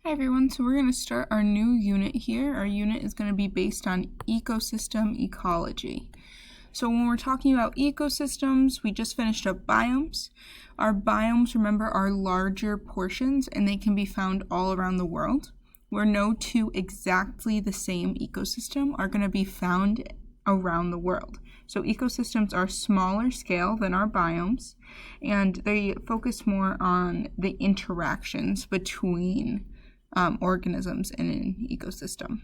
Hi everyone, so we're going to start our new unit here. Our unit is going to be based on ecosystem ecology. So when we're talking about ecosystems, we just finished up biomes. Our biomes, remember, are larger portions and they can be found all around the world, where no two exactly the same ecosystem are going to be found around the world. So ecosystems are smaller scale than our biomes, and they focus more on the interactions between organisms in an ecosystem.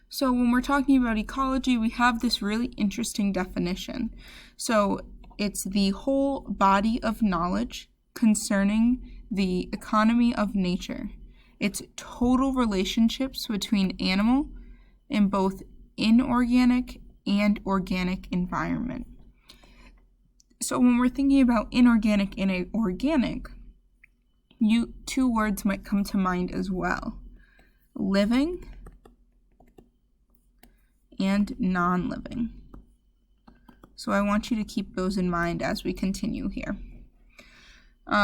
So when we're talking about ecology, we have this really interesting definition. So it's the whole body of knowledge concerning the economy of nature. It's total relationships between animal in both inorganic and organic environment. So when we're thinking about inorganic and organic, two words might come to mind as well: living and non-living. So I want you to keep those in mind as we continue here.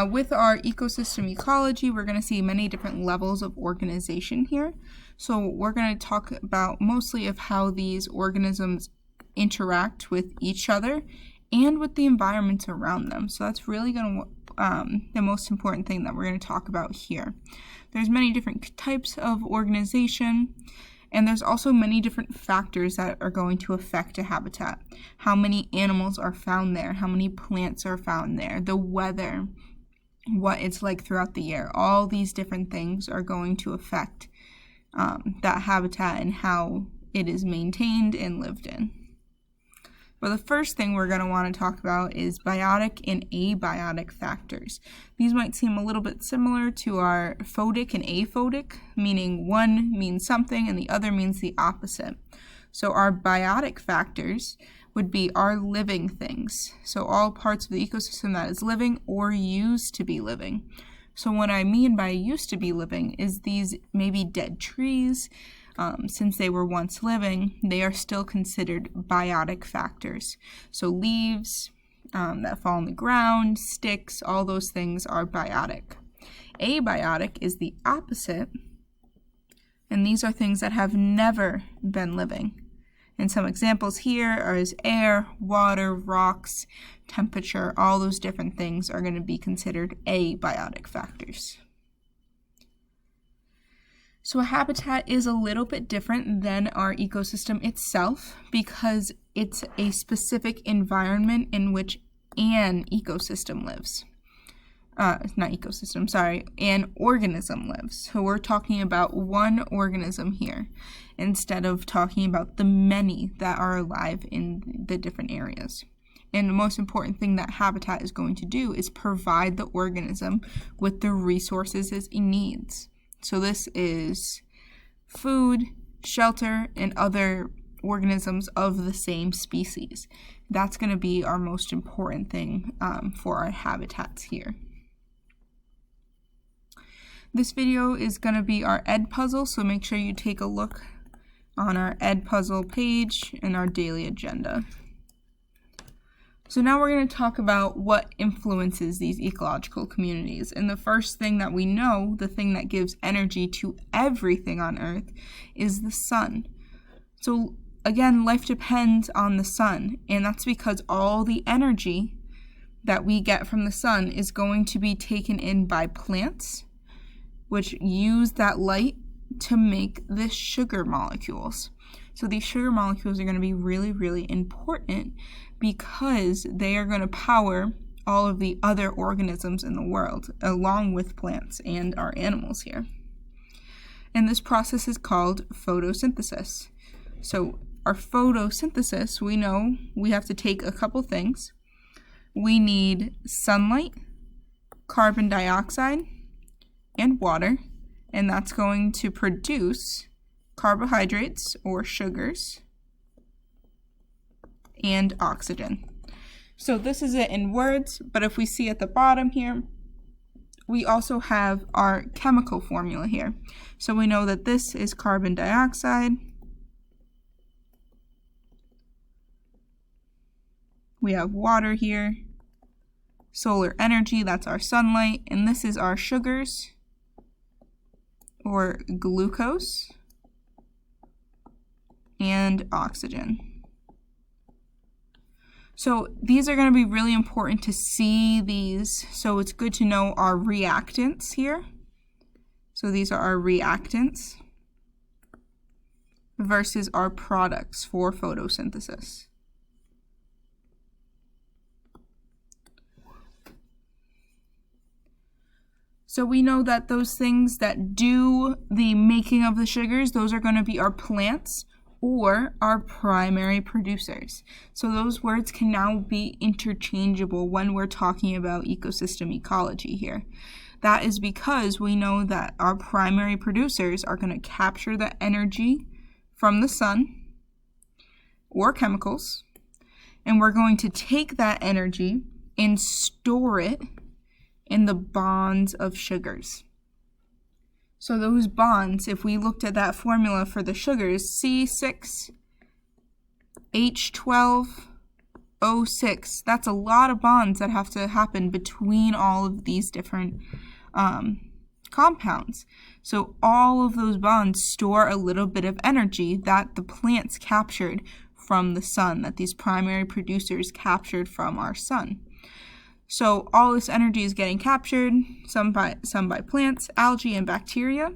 With our ecosystem ecology, we're going to see many different levels of organization here. So we're going to talk about mostly of how these organisms interact with each other and with the environments around them. So that's really going to the most important thing that we're going to talk about here. There's many different types of organization, and there's also many different factors that are going to affect a habitat. How many animals are found there, how many plants are found there, the weather, what it's like throughout the year. All these different things are going to affect that habitat and how it is maintained and lived in. Well, the first thing we're going to want to talk about is biotic and abiotic factors. These might seem a little bit similar to our photic and aphotic, meaning one means something and the other means the opposite. So our biotic factors would be our living things. So all parts of the ecosystem that is living or used to be living. So what I mean by used to be living is these maybe dead trees. Since they were once living, they are still considered biotic factors. So leaves that fall on the ground, sticks, all those things are biotic. Abiotic is the opposite, and these are things that have never been living. And some examples here are air, water, rocks, temperature. All those different things are going to be considered abiotic factors. So a habitat is a little bit different than our ecosystem itself because it's a specific environment in which an ecosystem lives. An organism lives. So we're talking about one organism here instead of talking about the many that are alive in the different areas. And the most important thing that habitat is going to do is provide the organism with the resources it needs. So this is food, shelter, and other organisms of the same species. That's going to be our most important thing for our habitats here. This video is going to be our Ed puzzle, so make sure you take a look on our Ed puzzle page and our daily agenda. So now we're going to talk about what influences these ecological communities. And the first thing that we know, the thing that gives energy to everything on Earth, is the sun. So again, life depends on the sun, and that's because all the energy that we get from the sun is going to be taken in by plants, which use that light to make the sugar molecules. So these sugar molecules are going to be really, really important because they are going to power all of the other organisms in the world, along with plants and our animals here. And this process is called photosynthesis. So our photosynthesis, we know we have to take a couple things. We need sunlight, carbon dioxide, and water, and that's going to produce carbohydrates or sugars and oxygen. So this is it in words, but if we see at the bottom here, we also have our chemical formula here. So we know that this is carbon dioxide. We have water here, solar energy, that's our sunlight, and this is our sugars. or glucose, and oxygen. So these are going to be really important to see these. So it's good to know our reactants here. So these are our reactants versus our products for photosynthesis. So we know that those things that do the making of the sugars, those are going to be our plants or our primary producers. So those words can now be interchangeable when we're talking about ecosystem ecology here. That is because we know that our primary producers are going to capture the energy from the sun or chemicals, and we're going to take that energy and store it in the bonds of sugars. So those bonds, if we looked at that formula for the sugars, C6H12O6, that's a lot of bonds that have to happen between all of these different compounds. So all of those bonds store a little bit of energy that the plants captured from the sun, that these primary producers captured from our sun. So all this energy is getting captured, some by plants, algae, and bacteria.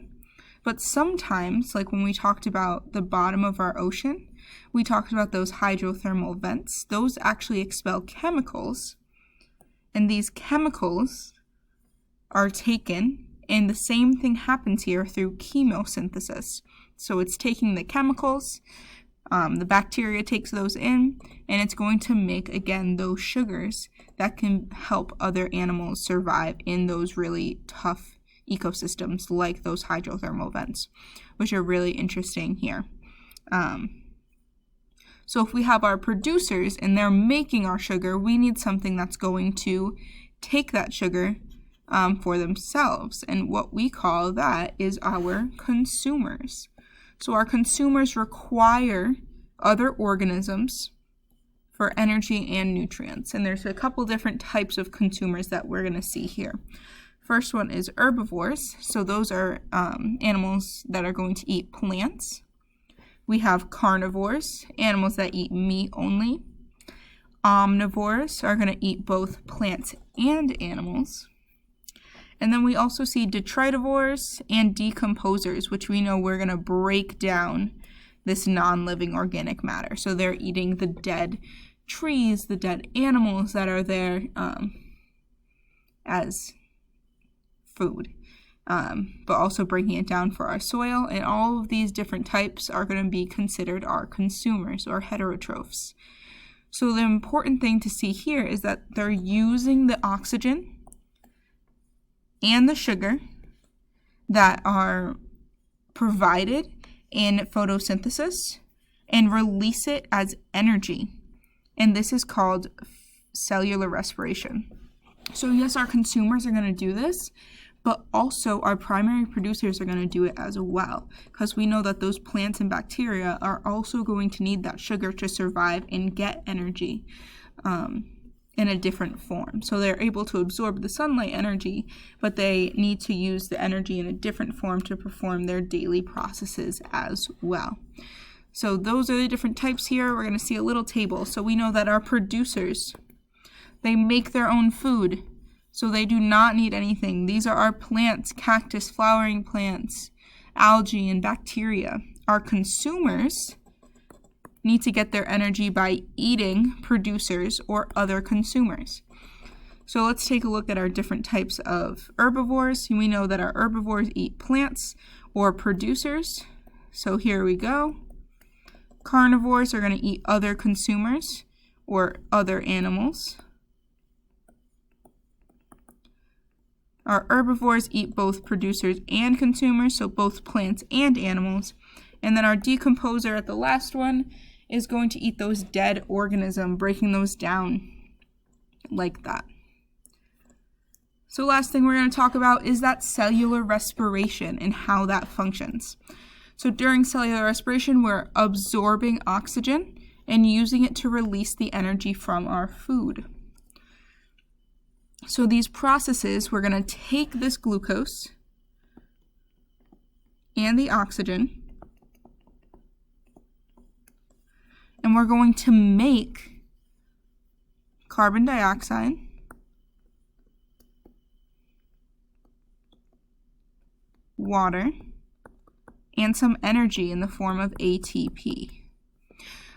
But sometimes, like when we talked about the bottom of our ocean, we talked about those hydrothermal vents. Those actually expel chemicals, and these chemicals are taken, and the same thing happens here through chemosynthesis. So it's taking the chemicals, the bacteria takes those in, and it's going to make, again, those sugars that can help other animals survive in those really tough ecosystems like those hydrothermal vents, which are really interesting here. So if we have our producers and they're making our sugar, we need something that's going to take that sugar for themselves, and what we call that is our consumers. So our consumers require other organisms for energy and nutrients. And there's a couple different types of consumers that we're going to see here. First one is herbivores. So those are animals that are going to eat plants. We have carnivores, animals that eat meat only. Omnivores are going to eat both plants and animals. And then we also see detritivores and decomposers, which we know we're going to break down this non-living organic matter. So they're eating the dead trees, the dead animals that are there as food, but also breaking it down for our soil. And all of these different types are going to be considered our consumers or heterotrophs. So the important thing to see here is that they're using the oxygen and the sugar that are provided in photosynthesis and release it as energy. And this is called cellular respiration. So yes, our consumers are going to do this, but also our primary producers are going to do it as well, because we know that those plants and bacteria are also going to need that sugar to survive and get energy in a different form. So they're able to absorb the sunlight energy, but they need to use the energy in a different form to perform their daily processes as well. So those are the different types here. We're going to see a little table. So we know that our producers, they make their own food, so they do not need anything. These are our plants, cactus, flowering plants, algae, and bacteria. Our consumers need to get their energy by eating producers or other consumers. So let's take a look at our different types of herbivores. We know that our herbivores eat plants or producers. So here we go. Carnivores are going to eat other consumers or other animals. Our herbivores eat both producers and consumers, so both plants and animals. And then our decomposer at the last one is going to eat those dead organisms, breaking those down like that. So last thing we're going to talk about is that cellular respiration and how that functions. So during cellular respiration, we're absorbing oxygen and using it to release the energy from our food. So these processes, we're going to take this glucose and the oxygen. And we're going to make carbon dioxide, water, and some energy in the form of ATP.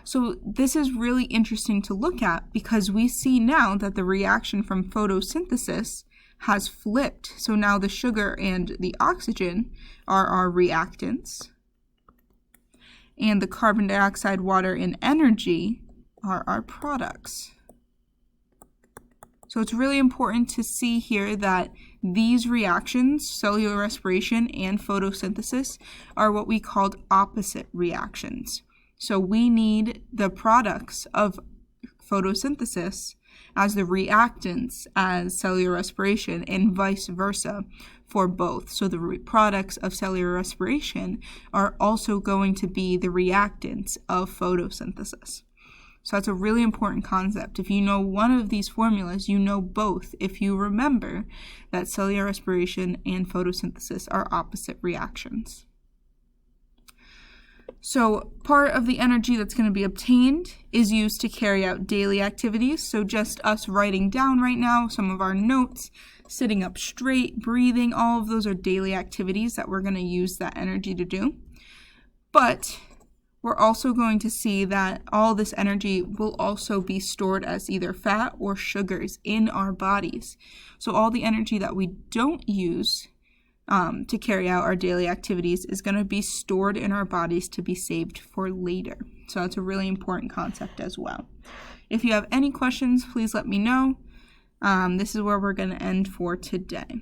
So this is really interesting to look at because we see now that the reaction from photosynthesis has flipped. So now the sugar and the oxygen are our reactants, and the carbon dioxide, water, and energy are our products. So it's really important to see here that these reactions, cellular respiration and photosynthesis, are what we called opposite reactions. So we need the products of photosynthesis as the reactants as cellular respiration, and vice versa for both. So the products of cellular respiration are also going to be the reactants of photosynthesis. So that's a really important concept. If you know one of these formulas, you know both if you remember that cellular respiration and photosynthesis are opposite reactions. So part of the energy that's going to be obtained is used to carry out daily activities. So just us writing down right now some of our notes, sitting up straight, breathing, all of those are daily activities that we're going to use that energy to do. But we're also going to see that all this energy will also be stored as either fat or sugars in our bodies. So all the energy that we don't use to carry out our daily activities is going to be stored in our bodies to be saved for later. So that's a really important concept as well. If you have any questions, please let me know. This is where we're going to end for today.